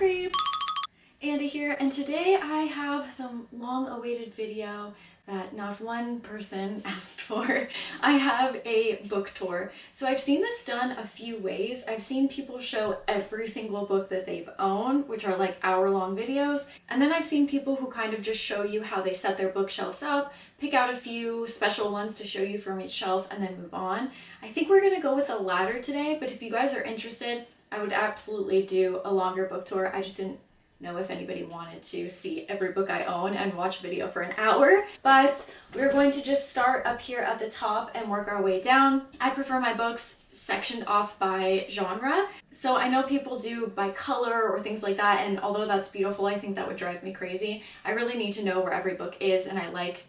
creeps! Andy here, and today I have the long-awaited video that not one person asked for. I have a book tour. So I've seen this done a few ways. I've seen people show every single book that they've owned, which are like hour-long videos. And then I've seen people who kind of just show you how they set their bookshelves up, pick out a few special ones to show you from each shelf, and then move on. I think we're gonna go with the latter today, but if you guys are interested, I would absolutely do a longer book tour. I just didn't know if anybody wanted to see every book I own and watch a video for an hour. But we're going to just start up here at the top and work our way down. I prefer my books sectioned off by genre. So I know people do by color or things like that, and although that's beautiful, I think that would drive me crazy. I really need to know where every book is, and I like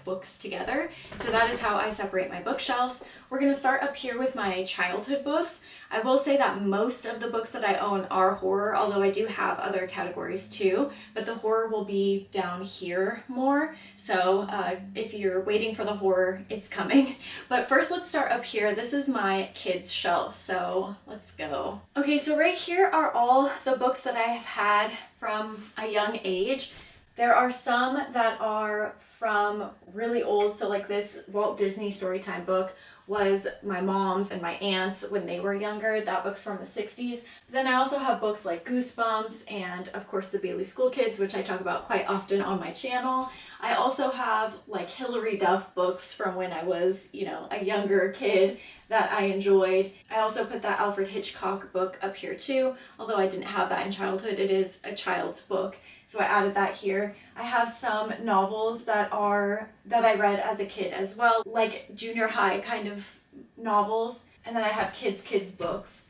books together. So that is how I separate my bookshelves. We're going to start up here with my childhood books. I will say that most of the books that I own are horror, although I do have other categories too, but the horror will be down here more. So if you're waiting for the horror, it's coming. But first let's start up here. This is my kids shelf, so let's go. Okay, so right here are all the books that I have had from a young age. There are some that are from really old, so like this Walt Disney Storytime book was my mom's and my aunt's when they were younger. That book's from the 60s. But then I also have books like Goosebumps and of course the Bailey School Kids, which I talk about quite often on my channel. I also have like Hilary Duff books from when I was, you know, a younger kid that I enjoyed. I also put that Alfred Hitchcock book up here too, although I didn't have that in childhood. It is a child's book, so I added that here. I have some novels that I read as a kid as well, like junior high kind of novels. And then I have kids books.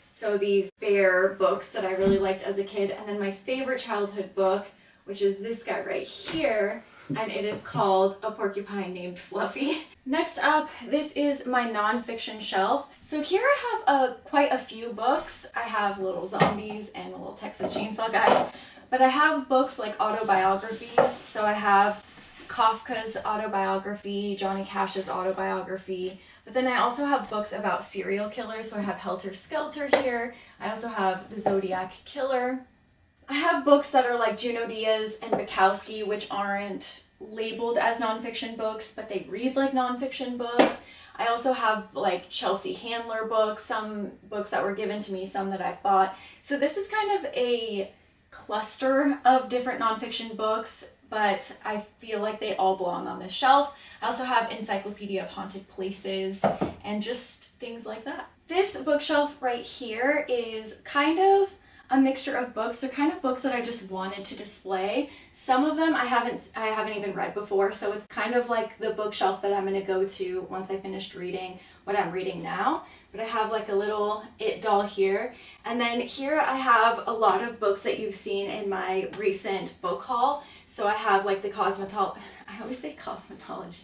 So these bear books that I really liked as a kid. And then my favorite childhood book, which is this guy right here, and it is called A Porcupine Named Fluffy. Next up, this is my nonfiction shelf. So here I have quite a few books. I have Little Zombies and Little Texas Chainsaw Guys, but I have books like autobiographies. So I have Kafka's autobiography, Johnny Cash's autobiography, but then I also have books about serial killers. So I have Helter Skelter here. I also have The Zodiac Killer. I have books that are like Junot Díaz and Bukowski, which aren't labeled as nonfiction books, but they read like nonfiction books. I also have like Chelsea Handler books, some books that were given to me, some that I've bought. So this is kind of a cluster of different nonfiction books, but I feel like they all belong on this shelf. I also have Encyclopedia of Haunted Places and just things like that. This bookshelf right here is kind of a mixture of books. They're kind of books that I just wanted to display. Some of them I haven't even read before, so it's kind of like the bookshelf that I'm going to go to once I finished reading what I'm reading now. But I have like a little It doll here. And then here I have a lot of books that you've seen in my recent book haul. So I have like the I always say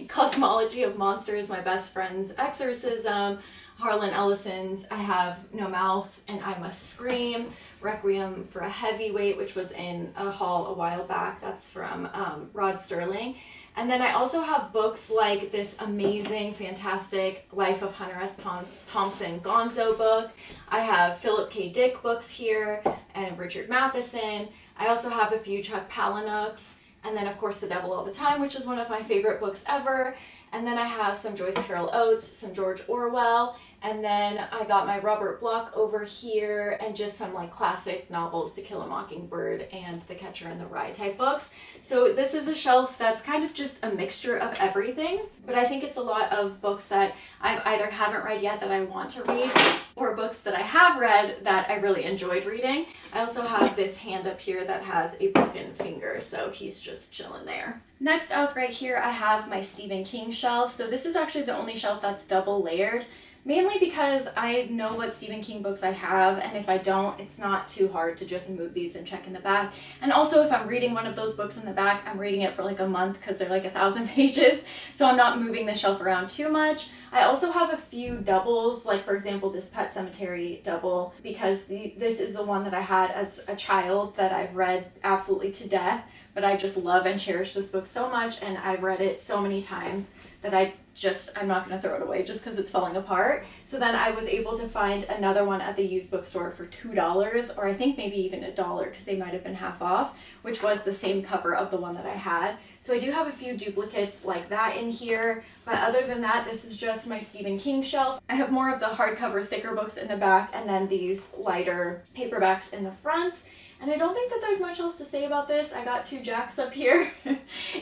Cosmology of Monsters, My Best Friend's Exorcism, Harlan Ellison's I Have No Mouth and I Must Scream, Requiem for a Heavyweight, which was in a haul a while back. That's from Rod Sterling. And then I also have books like this amazing, fantastic Life of Hunter S. Thompson Gonzo book. I have Philip K. Dick books here and Richard Matheson. I also have a few Chuck Palahniuk's, and then of course The Devil All the Time, which is one of my favorite books ever. And then I have some Joyce Carol Oates, some George Orwell, and then I got my Robert Bloch over here and just some like classic novels, To Kill a Mockingbird and The Catcher in the Rye type books. So this is a shelf that's kind of just a mixture of everything, but I think it's a lot of books that I either haven't read yet that I want to read, or books that I have read that I really enjoyed reading. I also have this hand up here that has a broken finger, so he's just chilling there. Next up right here I have my Stephen King shelf. So this is actually the only shelf that's double layered, mainly because I know what Stephen King books I have, and if I don't, it's not too hard to just move these and check in the back. And also if I'm reading one of those books in the back, I'm reading it for like a month because they're like 1,000 pages, so I'm not moving the shelf around too much. I also have a few doubles, like for example this Pet Sematary double, because this is the one that I had as a child that I've read absolutely to death, but I just love and cherish this book so much, and I've read it so many times that I'm not going to throw it away just because it's falling apart. So then I was able to find another one at the used bookstore for $2, or I think maybe even $1 because they might have been half off, which was the same cover of the one that I had. So I do have a few duplicates like that in here, but other than that, this is just my Stephen King shelf. I have more of the hardcover, thicker books in the back, and then these lighter paperbacks in the front. And I don't think that there's much else to say about this. I got 2 jacks up here,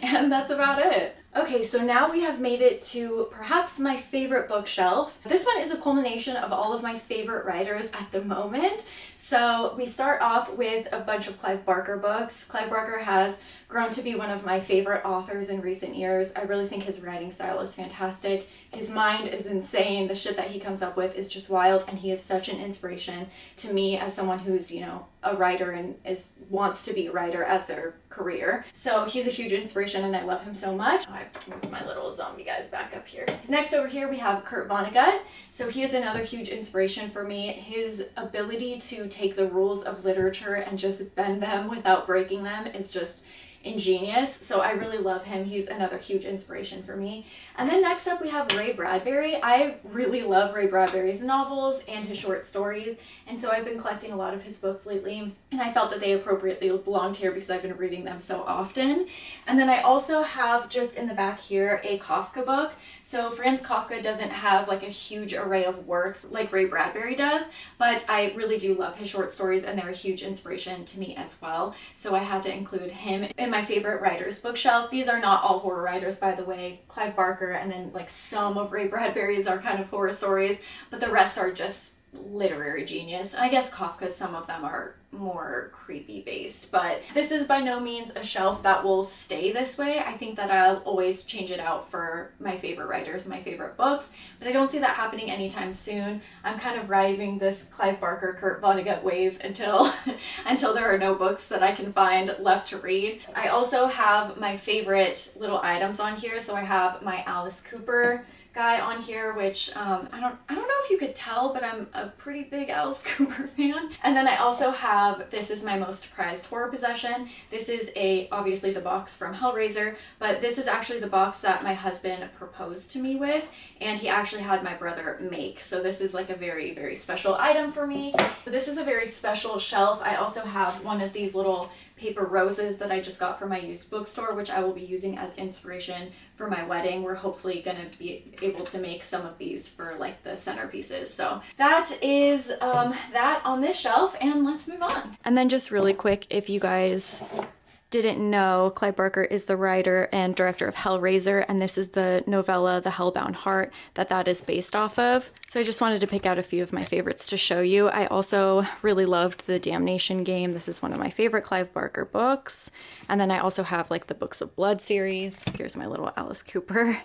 and that's about it. Okay, so now we have made it to perhaps my favorite bookshelf. This one is a culmination of all of my favorite writers at the moment. So we start off with a bunch of Clive Barker books. Clive Barker has grown to be one of my favorite authors in recent years. I really think his writing style is fantastic. His mind is insane. The shit that he comes up with is just wild, and he is such an inspiration to me as someone who's, you know, a writer and wants to be a writer as their career. So he's a huge inspiration and I love him so much. I moved my little zombie guys back up here. Next over here we have Kurt Vonnegut. So he is another huge inspiration for me. His ability to take the rules of literature and just bend them without breaking them is just ingenious. So I really love him. He's another huge inspiration for me. And then next up we have Ray Bradbury. I really love Ray Bradbury's novels and his short stories, and so I've been collecting a lot of his books lately, and I felt that they appropriately belonged here because I've been reading them so often. And then I also have just in the back here a Kafka book. So Franz Kafka doesn't have like a huge array of works like Ray Bradbury does, but I really do love his short stories and they're a huge inspiration to me as well. So I had to include him in my favorite writers bookshelf. These are not all horror writers, by the way. Clive Barker and then like some of Ray Bradbury's are kind of horror stories, but the rest are just literary genius. I guess Kafka, some of them are more creepy based, but this is by no means a shelf that will stay this way. I think that I'll always change it out for my favorite writers, my favorite books, but I don't see that happening anytime soon. I'm kind of riding this Clive Barker, Kurt Vonnegut wave until until there are no books that I can find left to read. I also have my favorite little items on here. So I have my Alice Cooper guy on here, which I don't know if you could tell, but I'm a pretty big Alice Cooper fan. And then I also have, this is my most prized horror possession. This is obviously the box from Hellraiser, but this is actually the box that my husband proposed to me with, and he actually had my brother make. So this is like a very, very special item for me. So this is a very special shelf. I also have one of these little paper roses that I just got from my used bookstore, which I will be using as inspiration for my wedding. We're hopefully gonna be able to make some of these for like the centerpieces. So that is that on this shelf, and let's move on. And then just really quick, if you guys didn't know, Clive Barker is the writer and director of Hellraiser, and this is the novella The Hellbound Heart that is based off of. So I just wanted to pick out a few of my favorites to show you. I also really loved The Damnation Game. This is one of my favorite Clive Barker books. And then I also have like the Books of Blood series. Here's my little Alice Cooper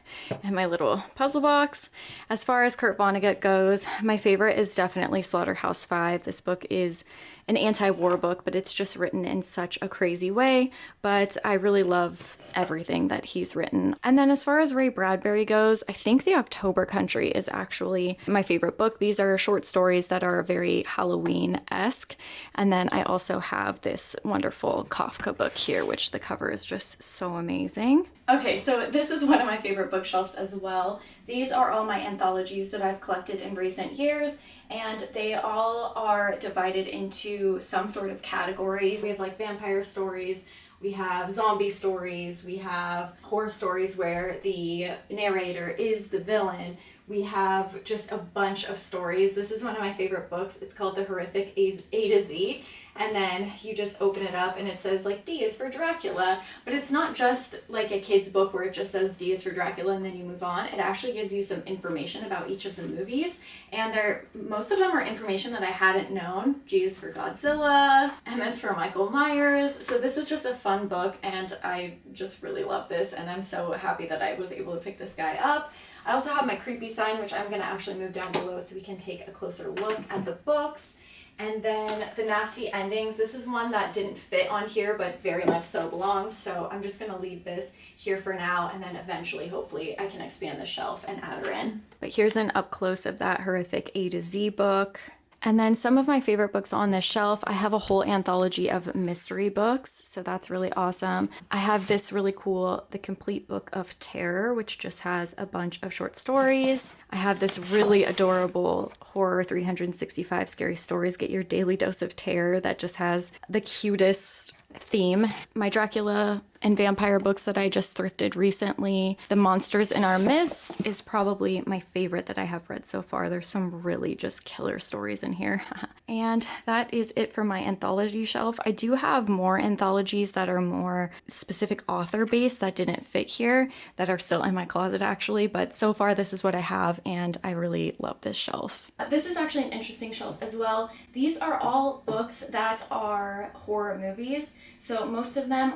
and my little puzzle box. As far as Kurt Vonnegut goes, my favorite is definitely Slaughterhouse-Five. This book is an anti-war book, but it's just written in such a crazy way. But I really love everything that he's written. And then as far as Ray Bradbury goes, I think The October Country is actually my favorite book. These are short stories that are very Halloween-esque. And then I also have this wonderful Kafka book here, which the cover is just so amazing. Okay, so this is one of my favorite bookshelves as well. These are all my anthologies that I've collected in recent years, and they all are divided into some sort of categories. We have like vampire stories, we have zombie stories, we have horror stories where the narrator is the villain. We have just a bunch of stories. This is one of my favorite books. It's called The Horrific A to Z. And then you just open it up and it says like D is for Dracula, but it's not just like a kid's book where it just says D is for Dracula and then you move on. It actually gives you some information about each of the movies, and most of them are information that I hadn't known. G is for Godzilla, M is for Michael Myers. So this is just a fun book and I just really love this, and I'm so happy that I was able to pick this guy up. I also have my creepy sign, which I'm going to actually move down below so we can take a closer look at the books. And then The Nasty Endings. This is one that didn't fit on here, but very much so belongs. So I'm just gonna leave this here for now, and then eventually, hopefully, I can expand the shelf and add her in. But here's an up close of that horrific A to Z book. And then some of my favorite books on this shelf, I have a whole anthology of mystery books, so that's really awesome. I have this really cool, The Complete Book of Terror, which just has a bunch of short stories. I have this really adorable Horror 365 Scary Stories, Get Your Daily Dose of Terror, that just has the cutest theme. My Dracula and vampire books that I just thrifted recently. The Monsters in Our Midst is probably my favorite that I have read so far. There's some really just killer stories in here. And that is it for my anthology shelf. I do have more anthologies that are more specific author based that didn't fit here, that are still in my closet actually, but so far this is what I have and I really love this shelf. This is actually an interesting shelf as well. These are all books that are horror movies. So most of them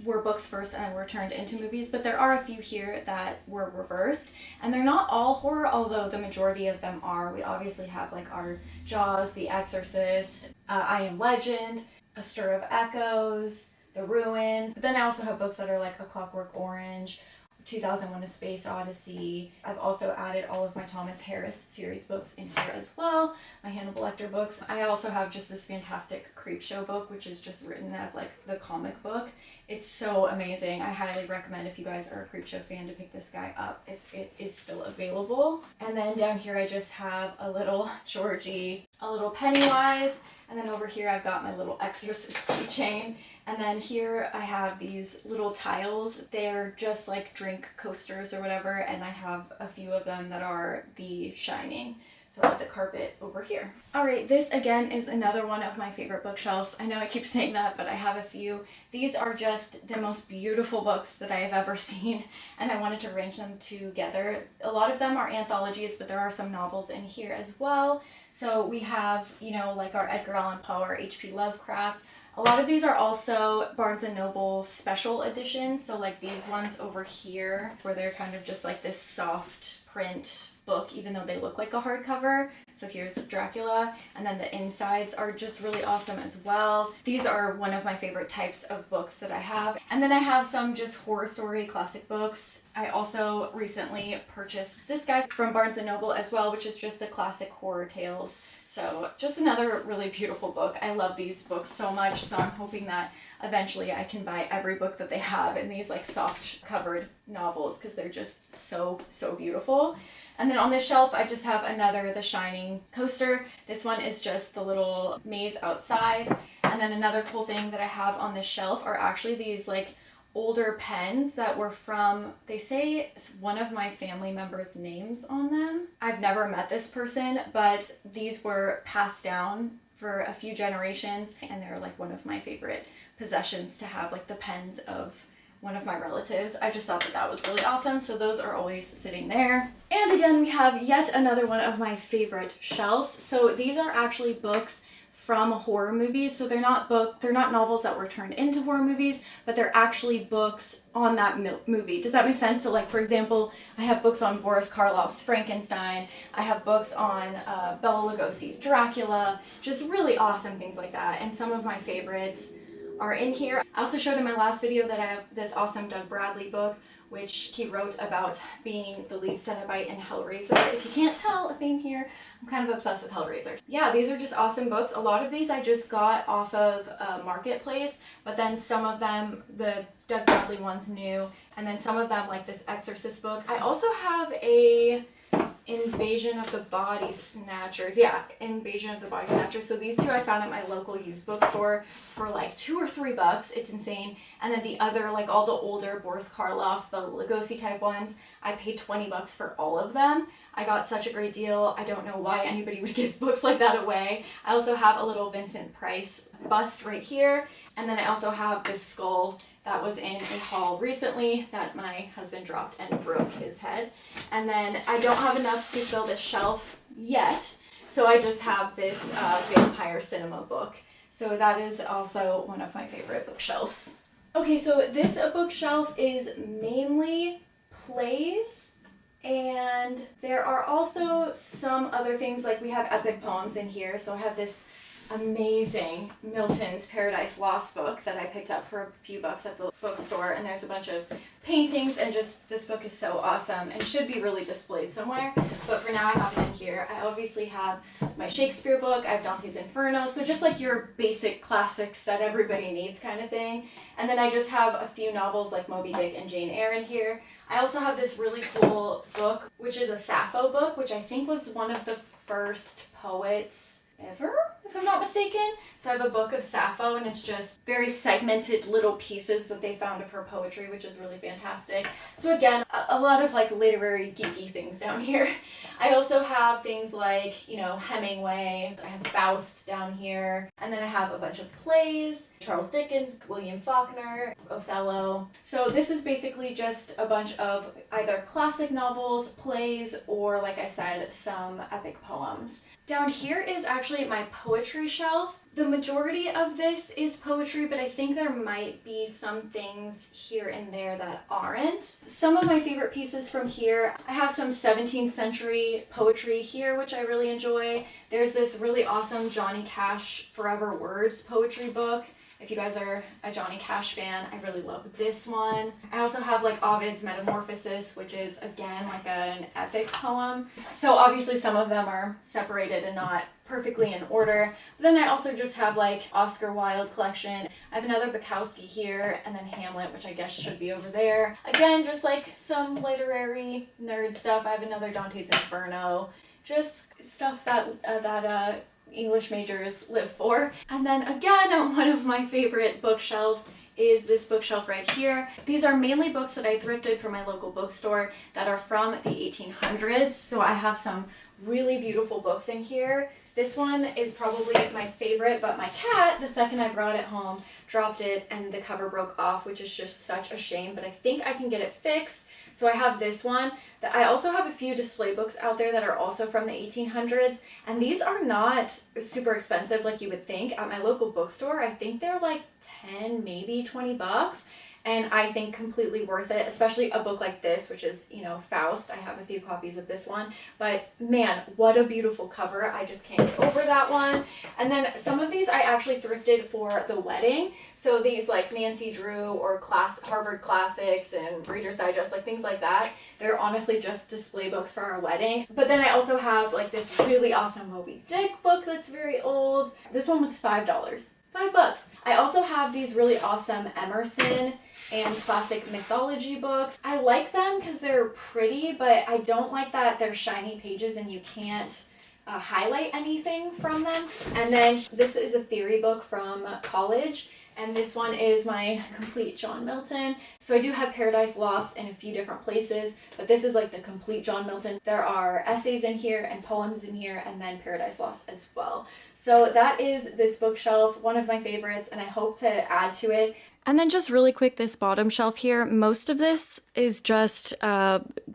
were books first and then were turned into movies, but there are a few here that were reversed, and they're not all horror, although the majority of them are. We obviously have like our Jaws, The Exorcist, I Am Legend, A Stir of Echoes, The Ruins. But then I also have books that are like A Clockwork Orange, 2001: A Space Odyssey. I've also added all of my Thomas Harris series books in here as well, my Hannibal Lecter books. I also have just this fantastic Creepshow book, which is just written as like the comic book. It's so amazing. I highly recommend, if you guys are a Creepshow fan, to pick this guy up if it is still available. And then down here I just have a little Georgie, a little Pennywise, and then over here I've got my little Exorcist keychain. And then here I have these little tiles. They're just like drink coasters or whatever, and I have a few of them that are The Shining. So I have the carpet over here. All right, this again is another one of my favorite bookshelves. I know I keep saying that, but I have a few. These are just the most beautiful books that I have ever seen, and I wanted to arrange them together. A lot of them are anthologies, but there are some novels in here as well. So we have, you know, like our Edgar Allan Poe, our H.P. Lovecraft. A lot of these are also Barnes & Noble special editions, so like these ones over here, where they're kind of just like this soft print book, even though they look like a hardcover. So here's Dracula, and then the insides are just really awesome as well. These are one of my favorite types of books that I have. And then I have some just horror story classic books. I also recently purchased this guy from Barnes & Noble as well, which is just the classic horror tales. So just another really beautiful book. I love these books so much, so I'm hoping that eventually I can buy every book that they have in these like soft covered novels, because they're just so beautiful. And then on this shelf I just have another The Shining coaster. This one is just the little maze outside. And then another cool thing that I have on this shelf are actually these like older pens that were from, they say it's one of my family members' names on them. I've never met this person, but these were passed down for a few generations, and they're like one of my favorite possessions to have, like the pens of one of my relatives. I just thought that that was really awesome, so those are always sitting there. And again, we have yet another one of my favorite shelves. So these are actually books from horror movies. So they're not novels that were turned into horror movies, but they're actually books on that movie. Does that make sense? So like, for example, I have books on Boris Karloff's Frankenstein. I have books on Bela Lugosi's Dracula, just really awesome things like that. And some of my favorites are in here. I also showed in my last video that I have this awesome Doug Bradley book, which he wrote about being the lead Cenobite in Hellraiser. If you can't tell a theme here, I'm kind of obsessed with Hellraiser. Yeah, these are just awesome books. A lot of these I just got off of Marketplace, but then some of them, the Doug Bradley ones, new, and then some of them, like this Exorcist book. I also have a Invasion of the Body Snatchers. Yeah, Invasion of the Body Snatchers. So these two I found at my local used bookstore for like $2 or $3. It's insane. And then the other, like all the older Boris Karloff, the Lugosi type ones, I paid $20 for all of them. I got such a great deal. I don't know why anybody would give books like that away. I also have a little Vincent Price bust right here. And then I also have this skull that was in a haul recently that my husband dropped and broke his head. And then I don't have enough to fill this shelf yet, so I just have this vampire cinema book. So that is also one of my favorite bookshelves. Okay, so this bookshelf is mainly plays, and there are also some other things, like we have epic poems in here. So I have this amazing Milton's Paradise Lost book that I picked up for a few bucks at the bookstore, and there's a bunch of paintings, and just this book is so awesome and should be really displayed somewhere, but for now I have it in here. I obviously have my Shakespeare book, I have Dante's Inferno, so just like your basic classics that everybody needs kind of thing. And then I just have a few novels like Moby Dick and Jane Eyre in here. I also have this really cool book, which is a Sappho book, which I think was one of the first poets ever, if I'm not mistaken. So I have a book of Sappho, and it's just very segmented little pieces that they found of her poetry, which is really fantastic. So again, a lot of like literary geeky things down here. I also have things like, you know, Hemingway, I have Faust down here, and then I have a bunch of plays, Charles Dickens, William Faulkner, Othello. So this is basically just a bunch of either classic novels, plays, or like I said, some epic poems. Down here is actually my poetry shelf. The majority of this is poetry, but I think there might be some things here and there that aren't. Some of my favorite pieces from here, I have some 17th century poetry here, which I really enjoy. There's this really awesome Johnny Cash Forever Words poetry book. If you guys are a Johnny Cash fan, I really love this one. I also have like Ovid's Metamorphosis, which is again like an epic poem. So obviously some of them are separated and not perfectly in order. But then I also just have like Oscar Wilde collection. I have another Bukowski here, and then Hamlet, which I guess should be over there. Again, just like some literary nerd stuff. I have another Dante's Inferno. Just stuff that English majors live for. And then again, one of my favorite bookshelves is this bookshelf right here. These are mainly books that I thrifted from my local bookstore that are from the 1800s. So I have some really beautiful books in here. This one is probably my favorite, but my cat, the second I brought it home, dropped it and the cover broke off, which is just such a shame, but I think I can get it fixed. So I have this one. I also have a few display books out there that are also from the 1800s, and these are not super expensive like you would think. At my local bookstore, I think they're like 10, maybe 20 bucks. And I think completely worth it, especially a book like this, which is, you know, Faust. I have a few copies of this one, but man, what a beautiful cover. I just can't get over that one. And then some of these I actually thrifted for the wedding. So these like Nancy Drew or Harvard Classics and Reader's Digest, like things like that. They're honestly just display books for our wedding. But then I also have like this really awesome Moby Dick book that's very old. This one was $5. $5. I also have these really awesome Emerson and classic mythology books. I like them because they're pretty, but I don't like that they're shiny pages and you can't highlight anything from them. And then this is a theory book from college, and this one is my complete John Milton. So I do have Paradise Lost in a few different places, but this is like the complete John Milton. There are essays in here and poems in here, and then Paradise Lost as well. So that is this bookshelf, one of my favorites, and I hope to add to it. And then just really quick, this bottom shelf here, most of this is just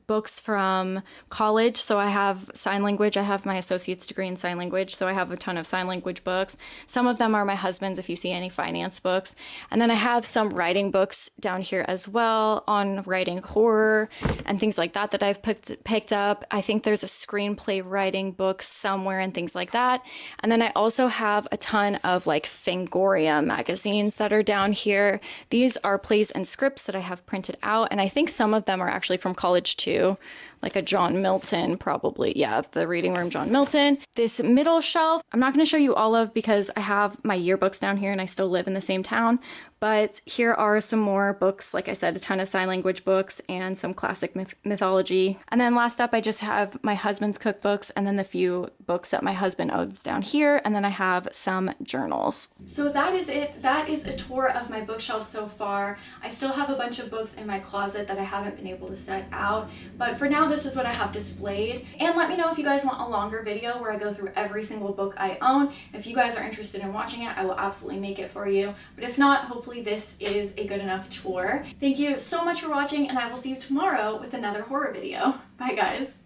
books from college. So I have sign language. I have my associate's degree in sign language. So I have a ton of sign language books. Some of them are my husband's if you see any finance books. And then I have some writing books down here as well on writing horror and things like that that I've picked up. I think there's a screenplay writing book somewhere and things like that. And then I also have a ton of like Fangoria magazines that are down here. These are plays and scripts that I have printed out, and I think some of them are actually from college too, like a John Milton probably. Yeah, the reading room John Milton. This middle shelf, I'm not going to show you all of because I have my yearbooks down here and I still live in the same town, but here are some more books. Like I said, a ton of sign language books and some classic mythology. And then last up, I just have my husband's cookbooks and then the few books that my husband owns down here. And then I have some journals. So that is it. That is a tour of my bookshelf so far. I still have a bunch of books in my closet that I haven't been able to set out, but for now, this is what I have displayed. And let me know if you guys want a longer video where I go through every single book I own. If you guys are interested in watching it, I will absolutely make it for you. But if not, hopefully this is a good enough tour. Thank you so much for watching, and I will see you tomorrow with another horror video. Bye guys.